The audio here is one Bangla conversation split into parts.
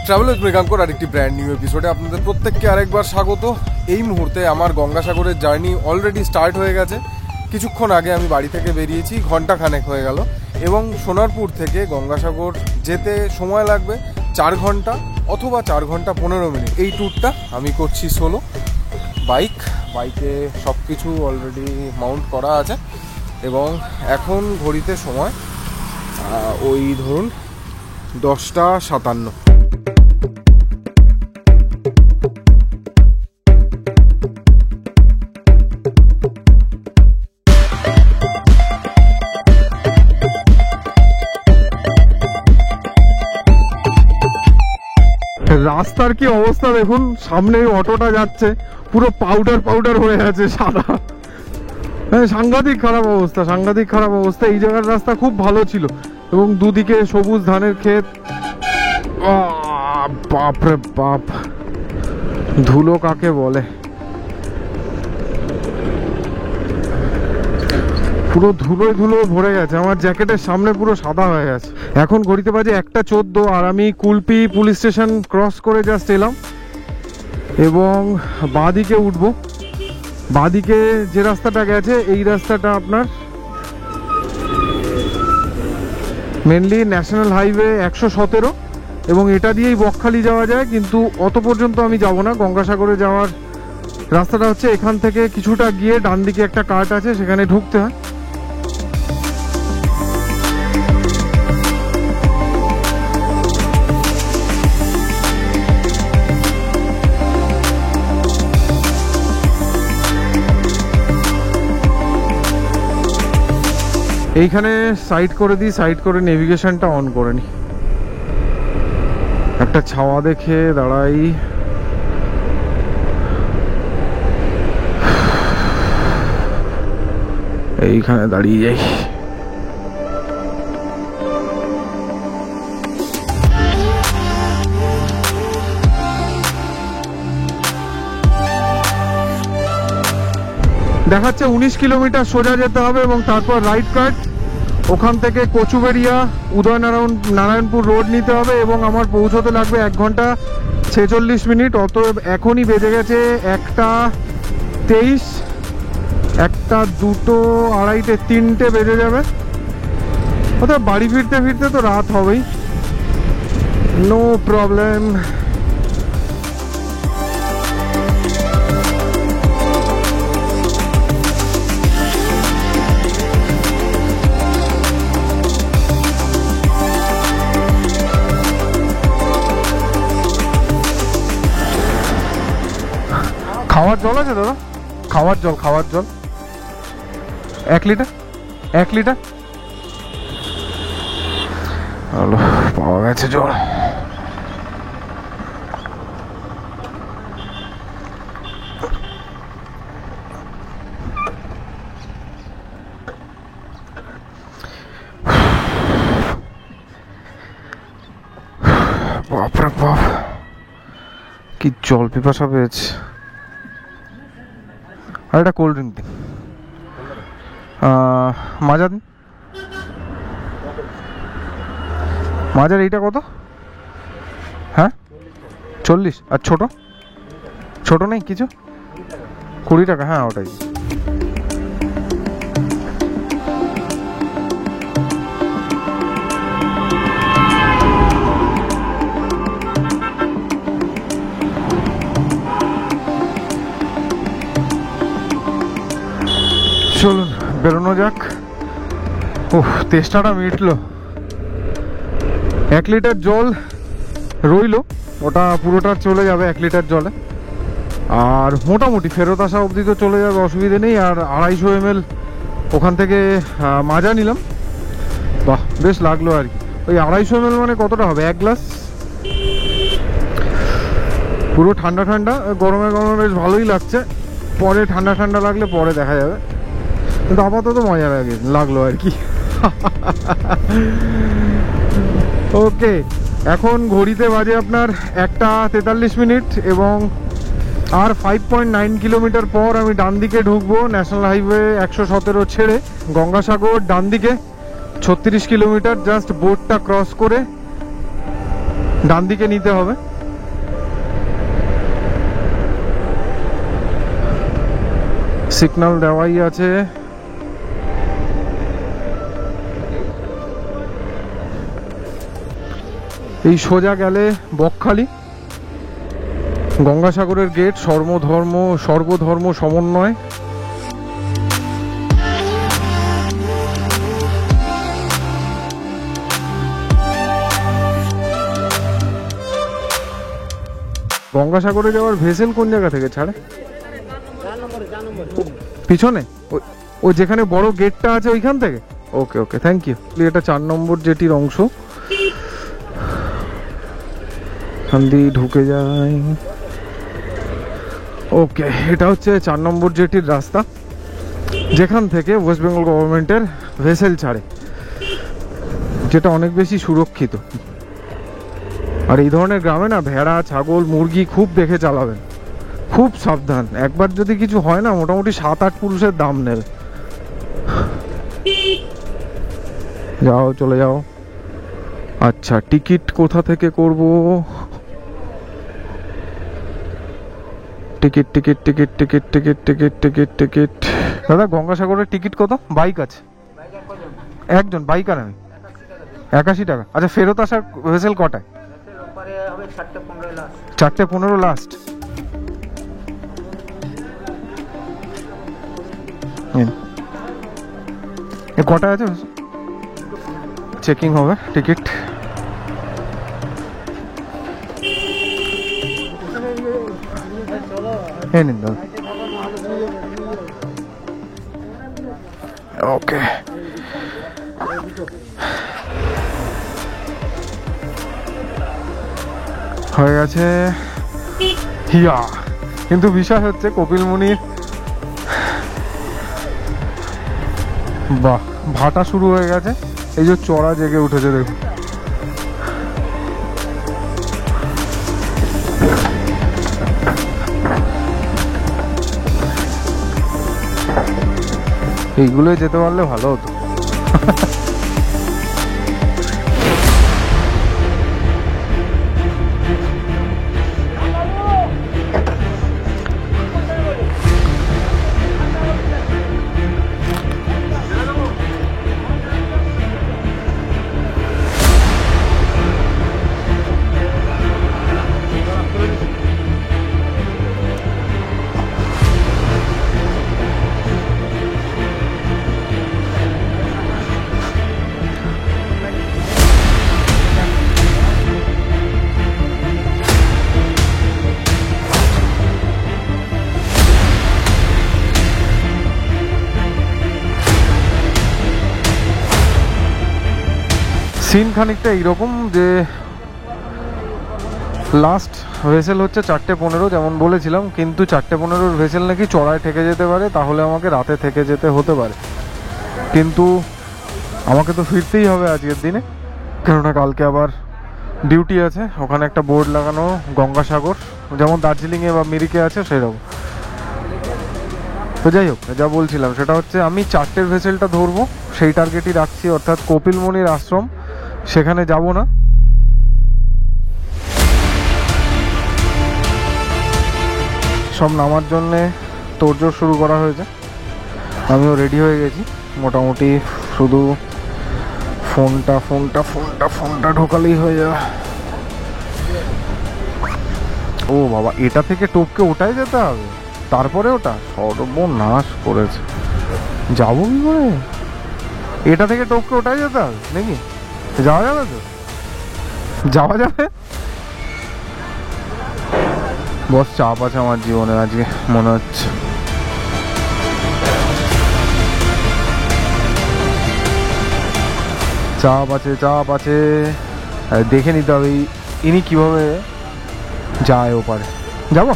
ট্রাভেল উইথ মৃগাঙ্কর আরেকটি ব্র্যান্ড নিউ এপিসোডে আপনাদের প্রত্যেককে আরেকবার স্বাগত। এই মুহূর্তে আমার গঙ্গাসাগরের জার্নি অলরেডি স্টার্ট হয়ে গেছে। কিছুক্ষণ আগে আমি বাড়ি থেকে বেরিয়েছি, ঘন্টাখানেক হয়ে গেল, এবং সোনারপুর থেকে গঙ্গাসাগর যেতে সময় লাগবে 4 ঘন্টা অথবা 4 ঘন্টা 15 মিনিট। এই ট্যুরটা আমি করছি সোলো, বাইকে সব কিছু অলরেডি মাউন্ট করা আছে, এবং এখন ঘড়িতে সময় ওই ধরুন 10:57। রাস্তার কি অবস্থা দেখুন, সামনে অটোটা যাচ্ছে পুরো পাউডার হয়ে আছে সাদা। সাংঘাতিক খারাপ অবস্থা। এই জায়গার রাস্তা খুব ভালো ছিল এবং দুদিকে সবুজ ধানের ক্ষেত। বাপরে বাপ, ধুলো কাকে বলে, পুরো ধুলো ভরে গেছে। আমার জ্যাকেটের সামনে পুরো সাদা হয়ে গেছে। এখন ঘড়িতে বাজে 1:14 আর আমি কুলপি পুলিশ স্টেশন ক্রস করে জাস্ট এলাম এবং বাঁদিকে উঠবো। বাঁদিকে যে রাস্তাটা গেছে এই রাস্তাটা আপনার মেনলি ন্যাশনাল হাইওয়ে 117, এবং এটা দিয়েই বকখালি যাওয়া যায়, কিন্তু অত পর্যন্ত আমি যাব না। গঙ্গাসাগরে যাওয়ার রাস্তাটা হচ্ছে এখান থেকে কিছুটা গিয়ে ডান দিকে একটা কাট আছে, সেখানে ঢুকতে হয়। এইখানে সাইড করে দিই, সাইড করে নেভিগেশনটা অন করে নিই। একটা ছাওয়া দেখে দাঁড়াই। এইখানে দাঁড়িয়ে যাই। দেখাচ্ছে 19 কিলোমিটার সোজা যেতে হবে এবং তারপর রাইট কাট। ওখান থেকে কচুবেড়িয়া নারায়ণপুর রোড নিতে হবে এবং আমার পৌঁছতে লাগবে 1 ঘন্টা 46 মিনিট। অতএব এখনই বেজে গেছে 1:23, 1টা, 2টো, 2:30, 3টে বেজে যাবে। অতএব বাড়ি ফিরতে তো রাত হবেই, নো প্রবলেম। খাওয়ার জল আছে দাদা? খাওয়ার জল 1 লিটার। হলো, পাওয়া গেছে জল। বাপরে বাপ, কি জল পিপাসা পেয়েছে। আর একটা কোল্ড ড্রিঙ্ক দিন, মাজা দিন। মাজার এইটা কত? হ্যাঁ 40। আর ছোট নেই কিছু? 20 টাকা। হ্যাঁ ওটাই। চলুন বেরোনো যাক। তেষ্টাটা মিটলো। 1 লিটার জল রইলো, ওটা পুরোটা চলে যাবে 1 লিটার জলে, আর মোটামুটি ফেরত আসা অবধি তো চলে যাবে, অসুবিধে নেই। আর 250 ml ওখান থেকে মাজা নিলাম। বাহ, বেশ লাগলো আর কি। ওই 250 ml মানে কতটা হবে? 1 গ্লাস। পুরো ঠান্ডা, গরমে বেশ ভালোই লাগছে। পরে ঠান্ডা লাগলে পরে দেখা যাবে, কিন্তু আপাতত মজা লাগলো আর কি। ওকে, এখন ঘড়িতে বাজে আপনার 1:43 মিনিট এবং আর 5.9 কিলোমিটার পর আমি ডান দিকে ঢুকবো ন্যাশনাল হাইওয়ে 117 ছেড়ে। গঙ্গাসাগর ডান দিকে 36 কিলোমিটার, জাস্ট বোটটা ক্রস করে ডান দিকে নিতে হবে। সিগন্যাল দেওয়াই আছে। এই সোজা গেলে বকখালি, গঙ্গাসাগরের গেট, সর্বধর্ম সমন্বয়। গঙ্গাসাগরে যাওয়ার ভেসেল কোন জায়গা থেকে ছাড়ে? পিছনে ও যেখানে বড় গেটটা আছে ওইখান থেকে। ওকে ওকে, থ্যাংক ইউ। এটা 4 নম্বর জেটির অংশ। ঢুকে যায়। ওকে, এটা হচ্ছে 4 নম্বর জেটির রাস্তা, যেখান থেকে ওয়েস্ট বেঙ্গল গভর্নমেন্টের ভেসেল ছাড়ে, যেটা অনেক বেশি সুরক্ষিত। আর এই ধরনের গ্রামে না ভেড়া, ছাগল, মুরগি খুব দেখে চালাবেন, খুব সাবধান। একবার যদি কিছু হয় না, মোটামুটি 7-8 পুরুষের দাম নেবে। যাও, চলে যাও। আচ্ছা, টিকিট কোথা থেকে করব? Ticket ticket ticket ticket ticket ticket ticket ticket দাদা, গঙ্গাসাগরের টিকিট কত? বাইক আছে একজন, বাইক আর আমি। 81 টাকা। আচ্ছা, ফেরত আসার ভেসেল কটায়? 4:15 লাস্ট। কটায় আছে? চেকিং হবে টিকিট। নিন দাদা। ওকে, হয়ে গেছে। হিয়া, কিন্তু বিষয় হচ্ছে কপিল মুনির বাহ, ভাটা শুরু হয়ে গেছে। এই যে চড়া জেগে উঠেছে, দেখুন। এইগুলোই যেতে পারলে ভালো হতো। সিন খানিকটা এইরকম যে লাস্ট ভেসেল হচ্ছে 4:15, যেমন বলেছিলাম, কিন্তু 4:15 ভেসেল নাকি চড়ায় ঠেকে যেতে পারে, তাহলে আমাকে রাতে থেকে যেতে হতে পারে। কিন্তু আমাকে তো ফিরতেই হবে আজকের দিনে, কেননা কালকে আবার ডিউটি আছে। ওখানে একটা বোর্ড লাগানো, গঙ্গাসাগর, যেমন দার্জিলিংয়ে বা মিরিকে আছে সেরকম। তো যাই হোক, যা বলছিলাম সেটা হচ্ছে আমি 4টের ভেসেলটা ধরবো, সেই টার্গেটই রাখছি, অর্থাৎ কপিল মুনির আশ্রম। সেখানে যাব না, সব নামার জন্যে তোড়জোড় শুরু করা হয়েছে। আমিও রেডি হয়ে গেছি মোটামুটি, শুধু ফোনটা ঢোকালেই হয়ে যাবে। ও বাবা, এটা থেকে টপকে ওটাই যেতে হবে, তারপরে ওটা সর্বনাশ করেছে। যাবো কি করে? এটা থেকে টপকে ওটাই যেতে হবে নাকি? যাওয়া যাবে তো? যাওয়া যাবে। বস, চাপ আছে আমার জীবনে আজকে মনে হচ্ছে। চাপ আছে। দেখে নিতে হবে ইনি কিভাবে যায় ওপারে। যাবো?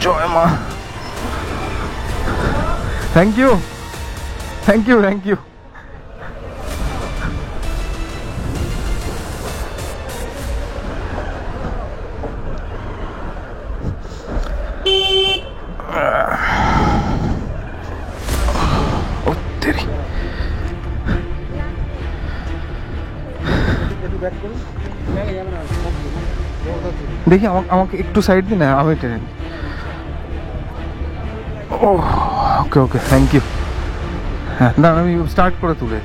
জয় মা। Thank you. দেখি আমাকে একটু সাইড দিন, আমি টেনে নিই। ও ওকে ওকে, থ্যাংক ইউ। হ্যাঁ না, আমি স্টার্ট করে তুলে।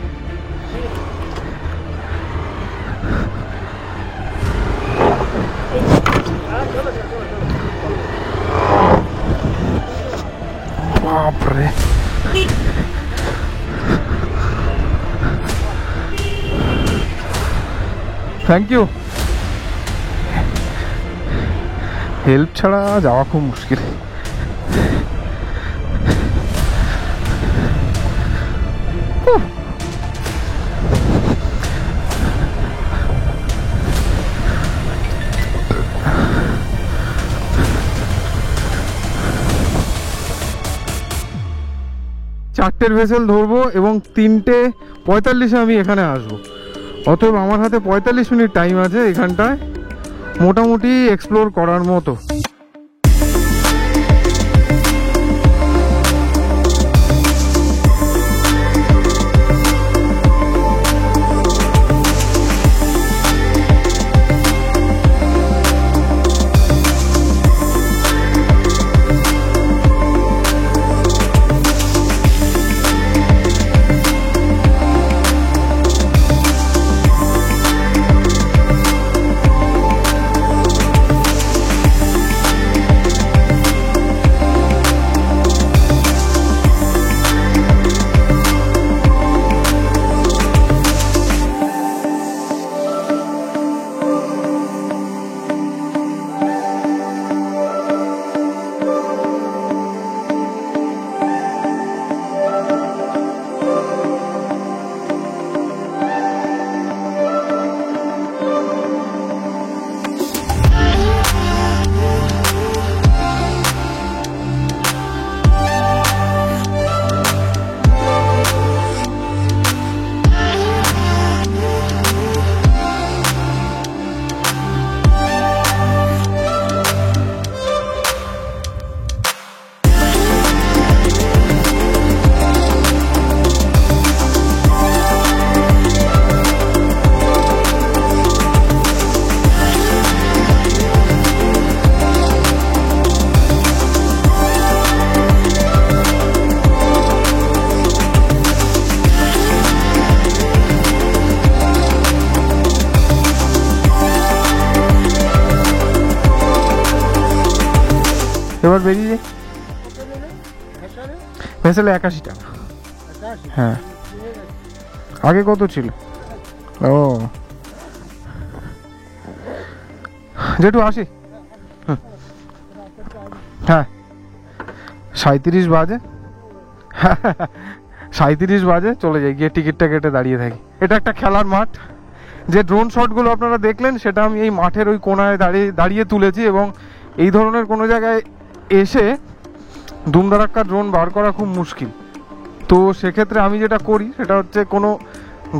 বাপরে, থ্যাংক ইউ। হেল্প ছাড়া যাওয়া খুব মুশকিল। 4টের ভেসেল ধরবো এবং 3:45-এ আমি এখানে আসবো। অতএব আমার হাতে 45 মিনিট টাইম আছে এখানটায় মোটামুটি এক্সপ্লোর করার মতো। এবার বেরিয়ে যাই। ভেসেলে 81 টাকা। হ্যাঁ, আগে কত ছিল? ও যেটু আসি। হ্যাঁ 37 বাজে, 37 বাজে চলে যাই, গিয়ে টিকিটটা কেটে দাঁড়িয়ে থাকি। এটা একটা খেলার মাঠ। যে ড্রোন শটগুলো আপনারা দেখলেন সেটা আমি এই মাঠের ওই কোনায় দাঁড়িয়ে তুলেছি এবং এই ধরনের কোনো জায়গায় এসে দুমদারাক্কা ড্রোন বার করা খুব মুশকিল। তো সেক্ষেত্রে আমি যেটা করি সেটা হচ্ছে কোনো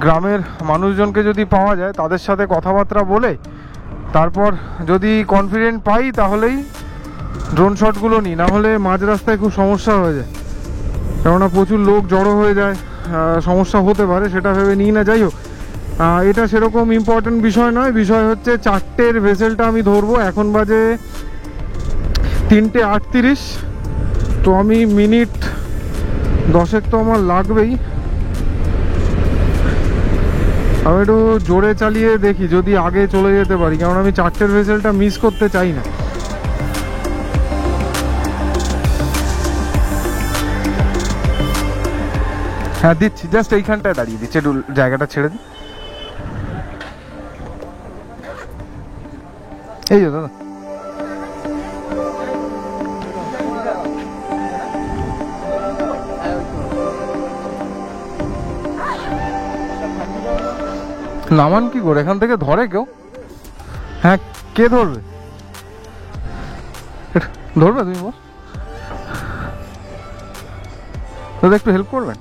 গ্রামের মানুষজনকে যদি পাওয়া যায় তাদের সাথে কথাবার্তা বলে তারপর যদি কনফিডেন্ট পাই তাহলেই ড্রোন শটগুলো নিই, না হলে মাঝ রাস্তায় খুব সমস্যা হয়ে যায়, কেননা প্রচুর লোক জড়ো হয়ে যায়, সমস্যা হতে পারে, সেটা ভেবে নিই না। যাই হোক, এটা সেরকম ইম্পর্টেন্ট বিষয় নয়। বিষয় হচ্ছে 4টের ভেসেলটা আমি ধরবো। এখন বাজে 3:38। তো আমি মিনিট 10 তো আমার লাগবেই। আমি একটু জোরে চালিয়ে দেখি যদি আগে চলে যেতে পারি, কারণ আমি 4টের ভেসেলটা মিস করতে চাই না। হ্যাঁ দিচ্ছি, জাস্ট এইখানটায় দাঁড়িয়ে দিচ্ছি, একটু জায়গাটা ছেড়ে দিই। এই দাদা, নামান কি করে? এখান থেকে ধরে কেউ? হ্যাঁ, কে ধরবে? ধরবে তুমি বস, দাদা একটু হেল্প করবেন?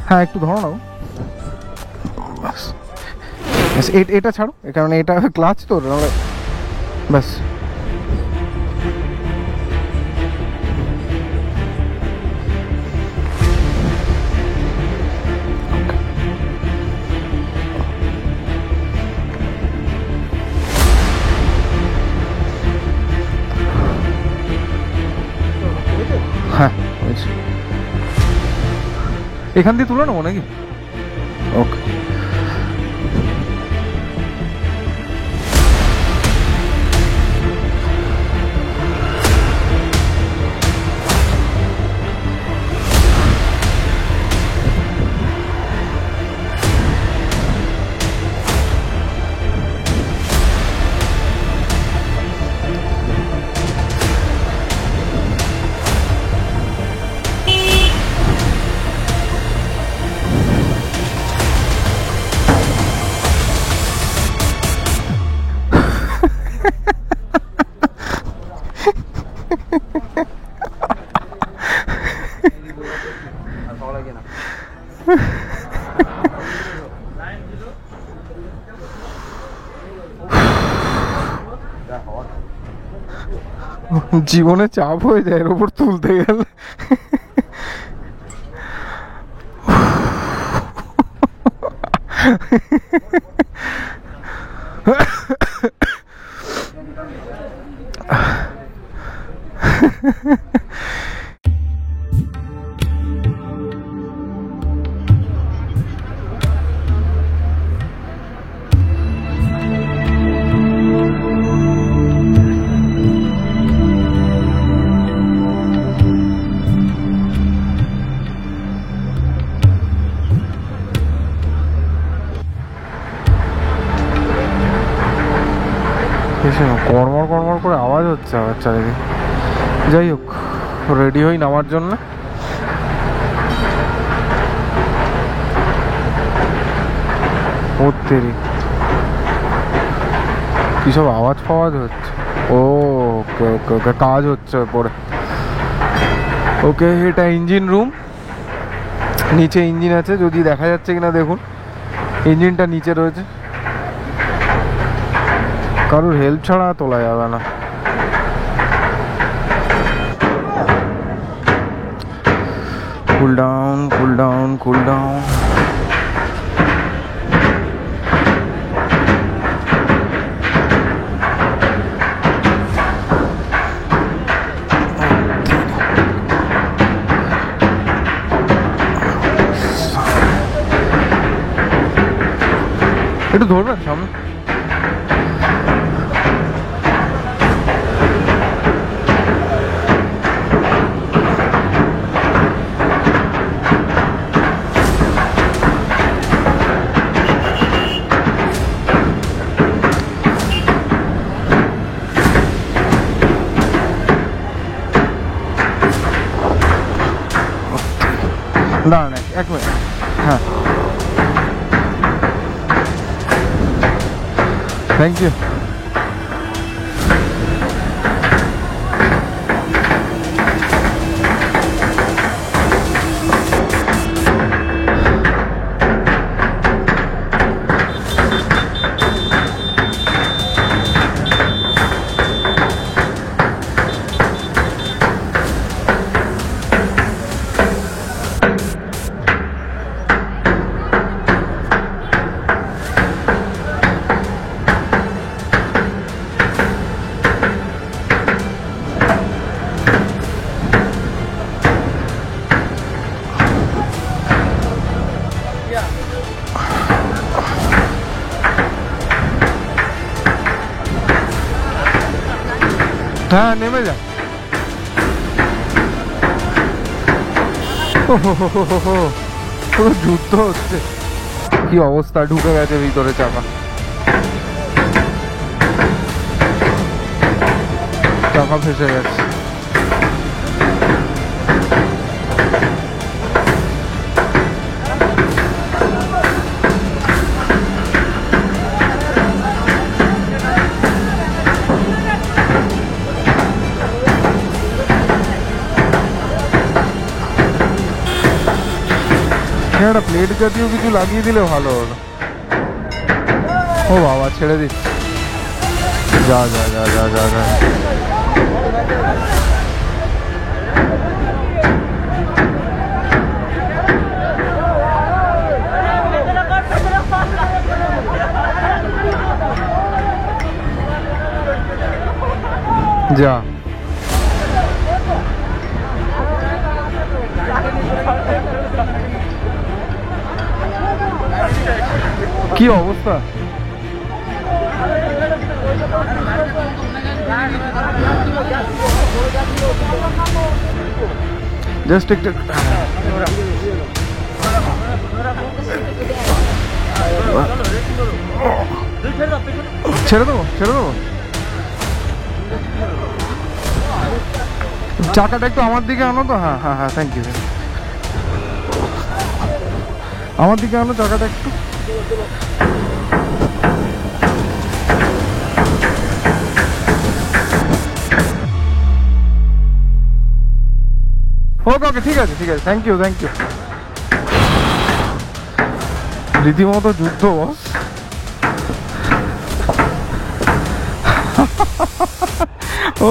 হ্যাঁ একটু ধরো না। এটা ছাড়ো, কারণ এটা ক্লাচ তো, ব্যাস। এখান দিয়ে তুলে নেবো নাকি? ওকে। জীবনে চাপ হয়ে যায় এর উপর তুলতে গেলে। কর্মর কর্মর করে আওয়াজ হচ্ছে আমার চারিদিকে। যাই হোক, রেডি হই নামার জন্য। কি সব আওয়াজ ফাওয়াজ হচ্ছে? ও ওকে ওকে ওকে, কাজ হচ্ছে পরে। ওকে, এটা ইঞ্জিন রুম। নিচে ইঞ্জিন আছে, যদি দেখা যাচ্ছে কিনা দেখুন। ইঞ্জিনটা নিচে রয়েছে, কারোর হেল্প ছাড়া তোলা যাবে না। Cool down cool down cool down. একটু ধরবেন সামনে। দাঁড়ান এক মিনিট। হ্যাঁ, থ্যাংক ইউ। হ্যাঁ, নেমে যা। পুরো যুদ্ধ হচ্ছে। কি অবস্থা, ঢুকে গেছে ভিতরে চাকা। চাকা ফেসে গেছে। একটা প্লেট জাতীয় কিছু লাগিয়ে দিলে ভালো হলো। ও বাবা, ছেড়ে দিচ্ছে। যা যা যা যা যা যা। যা। কি অবস্থা? জাস্ট একটু ছেড়ে দেবো, ছেড়ে দেবো। চাকাটা একটু আমার দিকে আনো তো। হ্যাঁ হ্যাঁ হ্যাঁ, থ্যাংক ইউ। আমার দিকে আনো চাকাটা একটু। ওকে ওকে, ঠিক আছে ঠিক আছে, থ্যাংক ইউ থ্যাংক ইউ। রীতিমতো যুদ্ধ বস। ও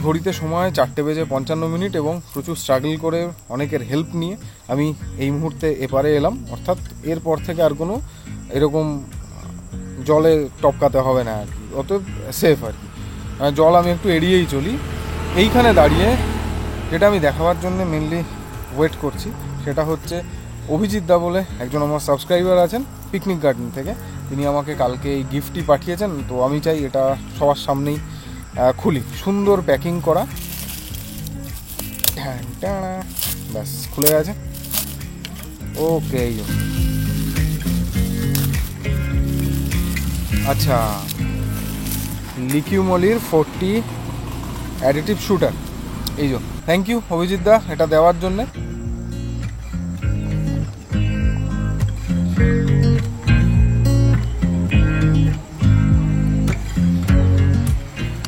ঘড়িতে সময় 4:55 এবং প্রচুর স্ট্রাগল করে অনেকের হেল্প নিয়ে আমি এই মুহূর্তে এপারে এলাম। অর্থাৎ এরপর থেকে আর কোনো এরকম জলে টপকাতে হবে না আর কি, অতএব সেফ আর কি। জল আমি একটু এড়িয়েই চলি। এইখানে দাঁড়িয়ে যেটা আমি দেখাবার জন্য মেনলি ওয়েট করছি সেটা হচ্ছে অভিজিৎ দা বলে একজন আমার সাবস্ক্রাইবার আছেন পিকনিক গার্ডেন থেকে। তিনি আমাকে কালকে এই গিফটটি পাঠিয়েছেন, তো আমি চাই এটা সবার সামনেই খুলি। সুন্দর প্যাকিং করা, ব্যাস খুলে গেছে। ওকে, আচ্ছা, লিকিউমলির 40 অ্যাডিটিভ শুটার। এই যে, থ্যাংক ইউ অভিজিৎ দা এটা দেওয়ার জন্যে।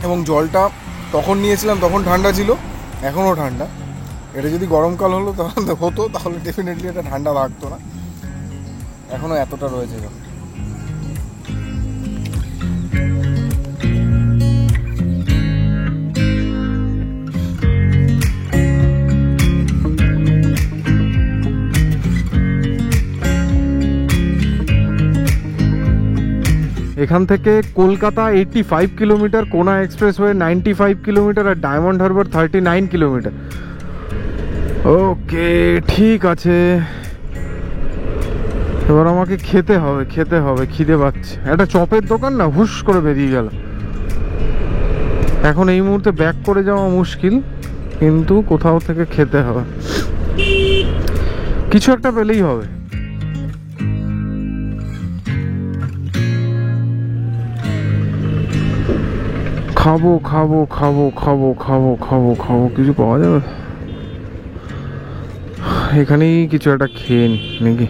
এবং জলটা তখন নিয়েছিলাম তখন ঠান্ডা ছিল, এখনও ঠান্ডা। এটা যদি গরমকাল হলো তাহলে ডেফিনেটলি এটা ঠান্ডা লাগতো না, এখনও এতটা রয়েছে জল। এখান থেকে কলকাতা 85 কিলোমিটার, কোনা এক্সপ্রেসওয়ে 95 কিলোমিটার, আর ডায়মন্ড হারবার 39 কিলোমিটার। ওকে, ঠিক আছে, এবার আমাকে খেতে হবে, খিদে পাচ্ছে। একটা চপের দোকান না হুশ করে বেরিয়ে গেল। এখন এই মুহূর্তে ব্যাক করে যাওয়া মুশকিল, কিন্তু কোথাও থেকে খেতে হবে, কিছু একটা পেলেই হবে। খাবো কিছু পাওয়া যাবে এখানেই? কিছু একটা খেয়ে নি নাকি?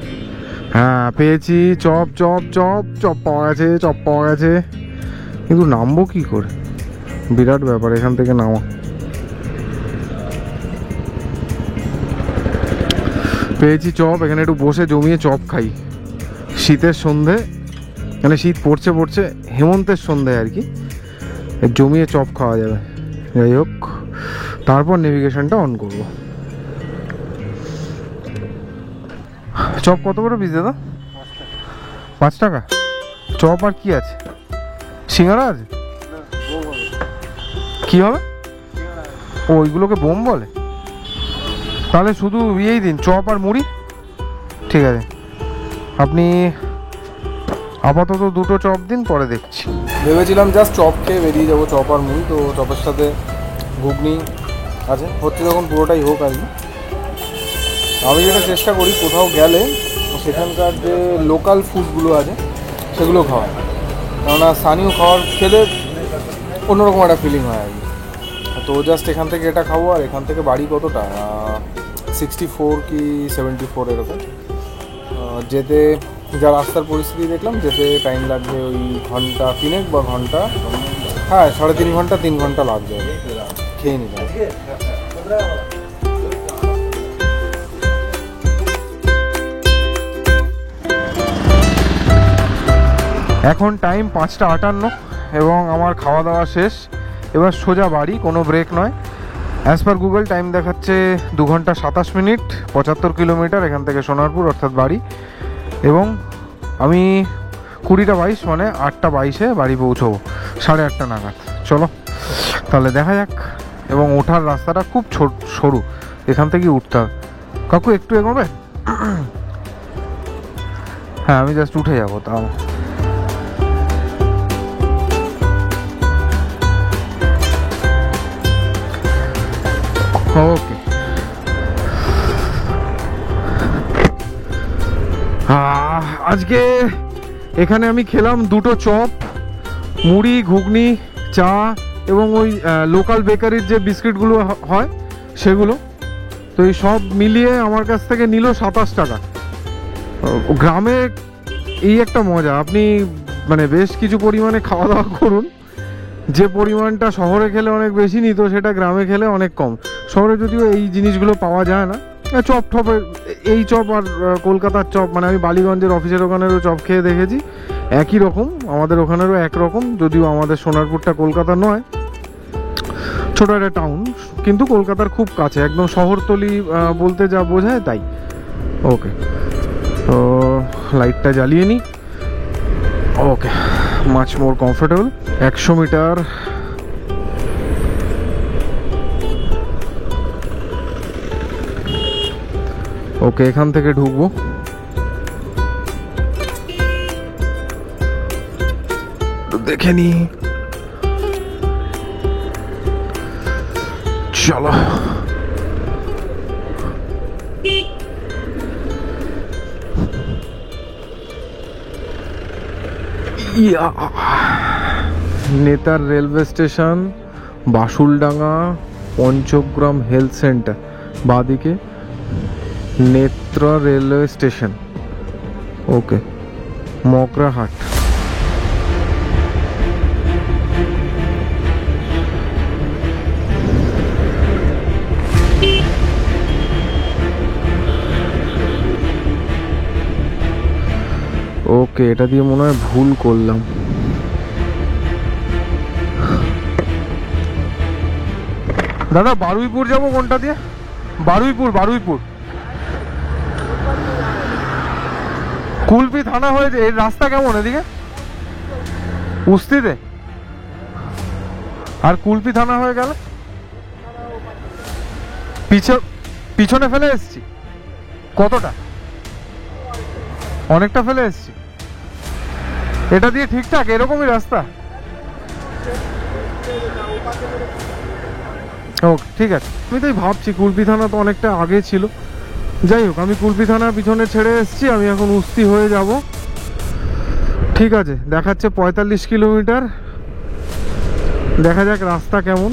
হ্যাঁ, পেয়েছি, চপ পাওয়া গেছে, কিন্তু নামবো কি করে? বিরাট ব্যাপার এখান থেকে নামা। পেয়েছি চপ, এখানে একটু বসে জমিয়ে চপ খাই। শীতের সন্ধে, মানে শীত পড়ছে, হেমন্তের সন্ধে আর কি, জমিয়ে চপ খাওয়া যাবে। যাই হোক, তারপর নেভিগেশনটা অন করব। চপ কত করে পিস দাদা? 5 টাকা। চপ আর কি আছে? সিঙ্গাড়া আছে? কি হবে? ওইগুলোকে বোম বলে? তাহলে শুধু ইয়েই দিন, চপ আর মুড়ি। ঠিক আছে, আপনি আপাতত 2টো চপ দিন, পরে দেখছি। ভেবেছিলাম জাস্ট চপ খেয়ে বেরিয়ে যাবো, চপ আর মুড়ি, তো চপের সাথে ঘুগনি আছে, হচ্ছে যখন পুরোটাই হোক আর কি। আমি যেটা চেষ্টা করি কোথাও গেলে সেখানকার যে লোকাল ফুডগুলো আছে সেগুলো খাওয়া, কেননা স্থানীয় খাবার খেলে অন্যরকম একটা ফিলিং হয় আর কি। তো জাস্ট এখান থেকে এটা খাবো, আর এখান থেকে বাড়ি কতটা, 64 কি 74 এরকম। যেতে যা রাস্তার পরিস্থিতি দেখলাম, যেতে টাইম লাগবে ওই ঘন্টা 3 বা ঘন্টা, হ্যাঁ 3.5 ঘন্টা 3 ঘন্টা লাগবে। খেয়ে নিলাম। এখন টাইম 5টা 58 এবং আমার খাওয়া দাওয়া শেষ। এবার সোজা বাড়ি, কোনো ব্রেক নয়। অ্যাজ পার গুগল টাইম দেখাচ্ছে 2 ঘন্টা 27 মিনিট, 75 কিলোমিটার এখান থেকে সোনারপুর অর্থাৎ বাড়ি। এবং আমি 20:22 মানে 8:22-এ বাড়ি পৌঁছবো, 8:30 নাগাদ। চলো তাহলে দেখা যাক। এবং ওঠার রাস্তাটা খুব সরু, এখান থেকে উঠতে হবে। কাকু একটু এগোবে? হ্যাঁ আমি জাস্ট উঠে যাবো তাও। ওকে, আজকে এখানে আমি খেলাম 2টো চপ, মুড়ি, ঘুগনি, চা এবং ওই লোকাল বেকারির যে বিস্কিটগুলো হয় সেগুলো। তো এই সব মিলিয়ে আমার কাছ থেকে নিল 27 টাকা। গ্রামে এই একটা মজা, আপনি মানে বেশ কিছু পরিমাণে খাওয়া দাওয়া করুন, যে পরিমাণটা শহরে খেলে অনেক বেশি নিত সেটা গ্রামে খেলে অনেক কম। শহরে যদিও এই জিনিসগুলো পাওয়া যায় না, চপ টপের এই চপ আর কলকাতার চপ, মানে আমি বালিগঞ্জের অফিসের ওখানেরও চপ খেয়ে দেখেছি, একই রকম, আমাদের ওখানেরও একরকম। যদিও আমাদের সোনারপুরটা কলকাতা নয়, ছোট একটা টাউন, কিন্তু কলকাতার খুব কাছে, একদম শহরতলি বলতে যা বোঝায় তাই। ওকে, তো লাইটটা জ্বালিয়ে নিই। ওকে, মাচ মোর কমফোর্টেবল। 100 মিটার। ওকে, এখান থেকে ঢুকবো। দেখে নি, চলো। নেতার railway station, Basuldanga, Panchagram health centre, বাদিকে নেত্রা রেলওয়ে স্টেশন। ওকে, মগরাহাট। ওকে, এটা দিয়ে মনে হয় ভুল করলাম। দাদা বারুইপুর যাবো কোনটা দিয়ে? বারুইপুর কুলপি থানা হয়েছে। এর রাস্তা কেমন এদিকে? উস্তিতে? আর কুলপি থানা হয়ে গেল পিছনে ফেলে এসছি। কতটা? অনেকটা ফেলে এসছি। এটা দিয়ে ঠিকঠাক এরকমই রাস্তা? ওকে, ঠিক আছে। আমি তাই ভাবছি কুলপি থানা তো অনেকটা আগে ছিল। যাই হোক, আমি কুলপি থানা পিছনে ছেড়ে এসছি, আমি এখন উস্তি হয়ে যাব। ঠিক আছে, দেখাচ্ছে 45 কিলোমিটার। দেখা যাক রাস্তা কেমন।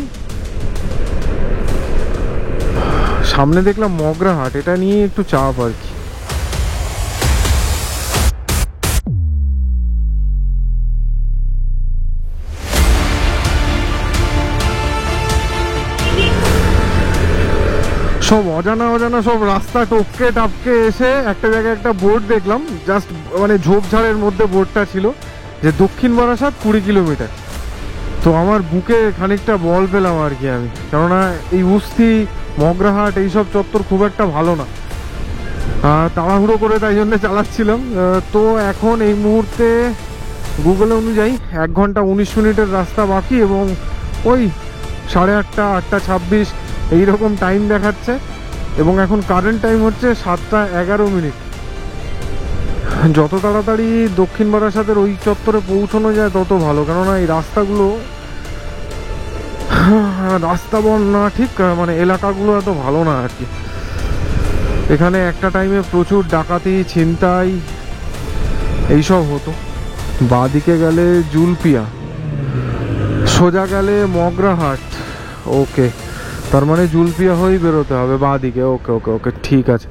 সামনে দেখলাম মগরাহাট, এটা নিয়ে একটু চাপ আর কি। সব অজানা সব রাস্তা টপকে টাপকে এসে একটা জায়গায় একটা বোর্ড দেখলাম, জাস্ট মানে ঝোপঝাড়ের মধ্যে বোর্ডটা ছিল যে দক্ষিণ বারাসাত 20 কিলোমিটার। তো আমার বুকে খানিকটা বল পেলাম আর কি আমি, কেননা এই উস্তি মগরাহাট এইসব চত্বর খুব একটা ভালো না, তাড়াহুড়ো করে তাই জন্য চালাচ্ছিলাম। তো এখন এই মুহূর্তে গুগল অনুযায়ী 1 ঘন্টা 19 মিনিটের রাস্তা বাকি, এবং ওই 8:30 8:26 এইরকম টাইম দেখাচ্ছে। এবং এখন কারেন্ট টাইম হচ্ছে 7:11। যত তাড়াতাড়ি দক্ষিণ বারাসাতের ওই চত্বরে পৌঁছানো যায় তত ভালো, কেননা এই রাস্তাগুলো রাস্তা বল না ঠিক, মানে এলাকাগুলো এত ভালো না আর কি। এখানে একটা টাইমে প্রচুর ডাকাতি, ছিনতাই এইসব হতো। বাঁদিকে গেলে জুলপিয়া, সোজা গেলে মগরাহাট। ওকে, তার মানে জুলপিয়া হয়েই বেরোতে হবে বাঁদিকে। ওকে ওকে ওকে, ঠিক আছে।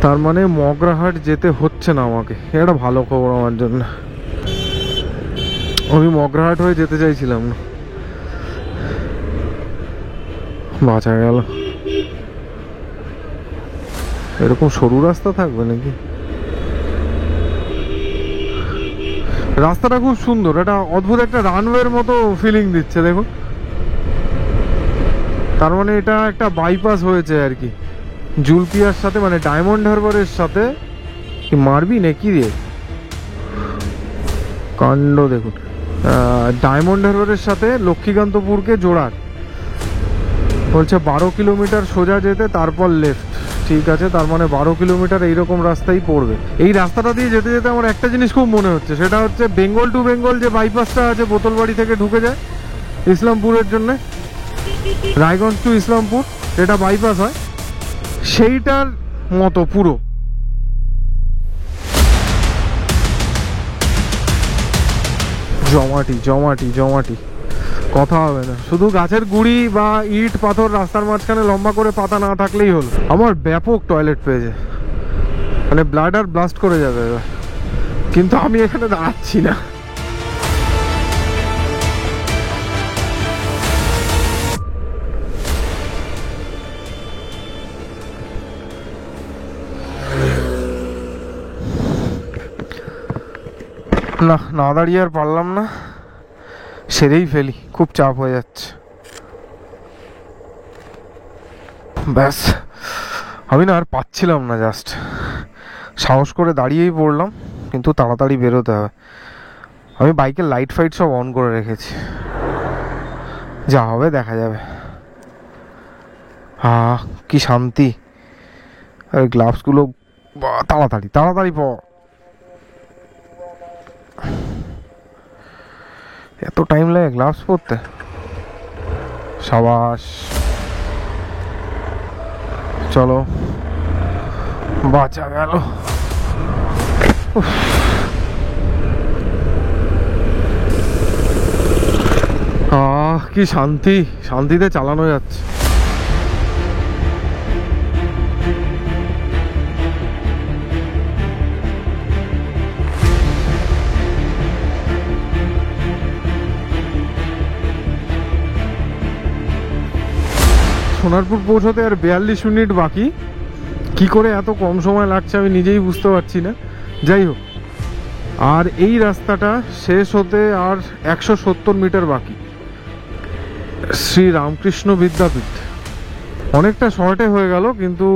তার মানে মগরাহাট যেতে হচ্ছে না আমাকে, এটা ভালো খবর আমার জন্য। আমি মগরাহাট হয়ে যেতে চাইছিলাম না, বাঁচা গেল। এরকম সরু রাস্তা থাকবে নাকি? রাস্তাটা খুব সুন্দর, এটা অদ্ভুত একটা রানওয়ের মতো ফিলিং দিচ্ছে। দেখুন তার মানে এটা একটা বাইপাস হয়েছে আর কি জুলপিয়ার সাথে, মানে ডায়মন্ড হারবারের সাথে। কি মারবি নাকি রে, কাণ্ড দেখুন। ডায়মন্ড হারবারের সাথে লক্ষ্মীকান্তপুরকে জোড়ার বলছে 12 কিলোমিটার সোজা যেতে, তারপর লেফট। ঠিক আছে, তার মানে 12 কিলোমিটার এইরকম রাস্তাই পড়বে। এই রাস্তাটা দিয়ে যেতে যেতে আমার একটা জিনিস খুব মনে হচ্ছে, সেটা হচ্ছে বেঙ্গল টু বেঙ্গল যে বাইপাসটা আছে বোতলবাড়ি থেকে ঢুকে যায় ইসলামপুরের জন্য, রায়গঞ্জ টু ইসলামপুর যেটা বাইপাস হয়, সেইটার মতো পুরো। জমাটি জমাটি জমাটি, কথা হবে না। শুধু গাছের গুড়ি বা ইট পাথর রাস্তার মাঝখানে লম্বা করে পাতা না থাকলেই হলো। আমার ব্যাপক টয়লেট পেয়েছে, মানে ব্লাডার ব্লাস্ট করে যাবে এবার, কিন্তু আমি এখানে দাঁড়াচ্ছি না। না, না দাঁড়িয়ে আর পারলাম না, সেরেই ফেলি, খুব চাপ হয়ে যাচ্ছে। ব্যাস, আমি না আর পাচ্ছিলাম না, জাস্ট সাহস করে দাঁড়িয়েই পড়লাম, কিন্তু তাড়াতাড়ি বেরোতে হবে। আমি বাইকের লাইট ফাইট সব অন করে রেখেছি, যা হবে দেখা যাবে। কি শান্তি। আর গ্লাভসগুলো তাড়াতাড়ি তাড়াতাড়ি পর, এত টাইম লাগে গ্লাভস পরতে। সাবাস, চলো, বাঁচা গেল। কি শান্তি, শান্তিতে চালানো যাচ্ছে। সোনারপুর পৌঁছতে আর 42 মিনিট বাকি। কি করে এত কম সময় লাগছে আমি নিজেই বুঝতে পারছি না। যাই হোক, আর এই রাস্তাটা শেষ হতে আর 170 মিটার বাকি। শ্রী রামকৃষ্ণ বিদ্যাপীঠ অনেকটা শর্টে হয়ে গেল, কিন্তু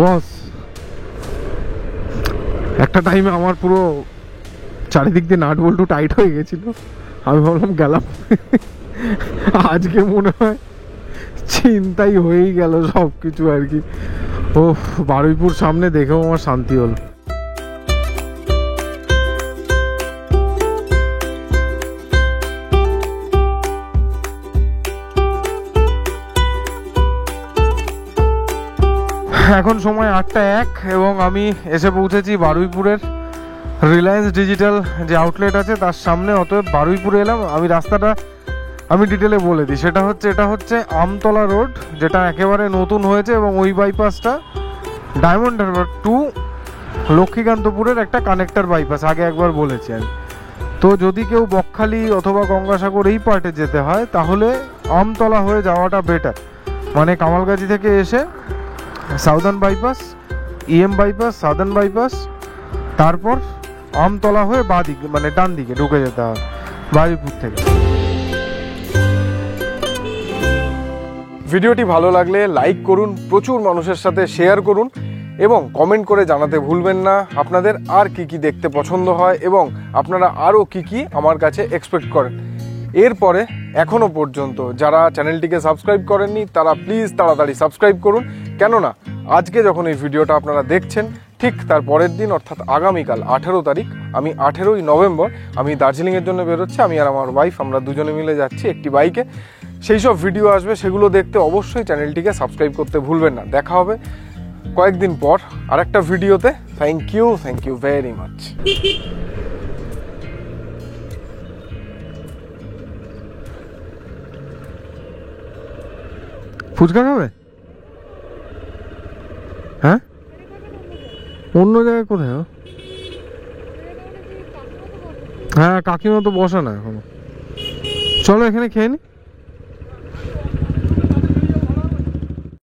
বস একটা টাইমে আমার পুরো চারিদিক দিয়ে নাট বল্টু টাইট হয়ে গেছিল। আমি ভাবলাম গেলাম, আজকে মনে হয় চিন্তাই হয়েই গেল সব কিছু আর কি। ও, বারুইপুর সামনে দেখেও আমার শান্তি হলো। এখন সময় 8টা 1 এবং আমি এসে পৌঁছেছি বারুইপুরের রিলায়েন্স ডিজিটাল যে আউটলেট আছে তার সামনে। অতএব বারুইপুরে এলাম। আমি রাস্তাটা আমি ডিটেলে বলে দিই। এটা হচ্ছে আমতলা রোড, যেটা একেবারে নতুন হয়েছে, এবং ওই বাইপাসটা ডায়মন্ড হারবার টু লক্ষ্মীকান্তপুরের একটা কানেক্টর বাইপাস, আগে একবার বলেছি আমি। তো যদি কেউ বকখালি অথবা গঙ্গাসাগর এই পার্টে যেতে হয়, তাহলে আমতলা হয়ে যাওয়াটা বেটার। মানে কামালগাছি থেকে এসে southern bypass, EM bypass, southern bypass, তারপর আমতলা হয়ে বাঁ দিকে মানে ডান দিকে ঢুকে যেতে হয় বারুইপুর থেকে। ভিডিওটি ভালো লাগলে লাইক করুন, প্রচুর মানুষের সাথে শেয়ার করুন, এবং কমেন্ট করে জানাতে ভুলবেন না আপনাদের আর কি কি দেখতে পছন্দ হয়, এবং আপনারা আরও কি কি আমার কাছে এক্সপেক্ট করেন। এরপরে এখনও পর্যন্ত যারা চ্যানেলটিকে সাবস্ক্রাইব করেননি, তারা প্লিজ তাড়াতাড়ি সাবস্ক্রাইব করুন। কেননা আজকে যখন এই ভিডিওটা আপনারা দেখছেন, ঠিক তার পরের দিন অর্থাৎ আগামীকাল 18 তারিখ, আমি 18ই নভেম্বর আমি দার্জিলিংয়ের জন্য বেরোচ্ছি। আমি আর আমার ওয়াইফ, আমরা দুজনে মিলে যাচ্ছি একটি বাইকে। সেই সব ভিডিও আসবে, সেগুলো দেখতে অবশ্যই চ্যানেলটিকে সাবস্ক্রাইব করতে ভুলবেন না। দেখা হবে কয়েকদিন পর আরেকটা ভিডিওতে। Thank you very much. Fuchka খাবে? হ্যাঁ, অন্য জায়গায় কোথায়? হ্যাঁ, কাকিমা তো বসে না এখনো। চলো এখানে খেয়ে নি।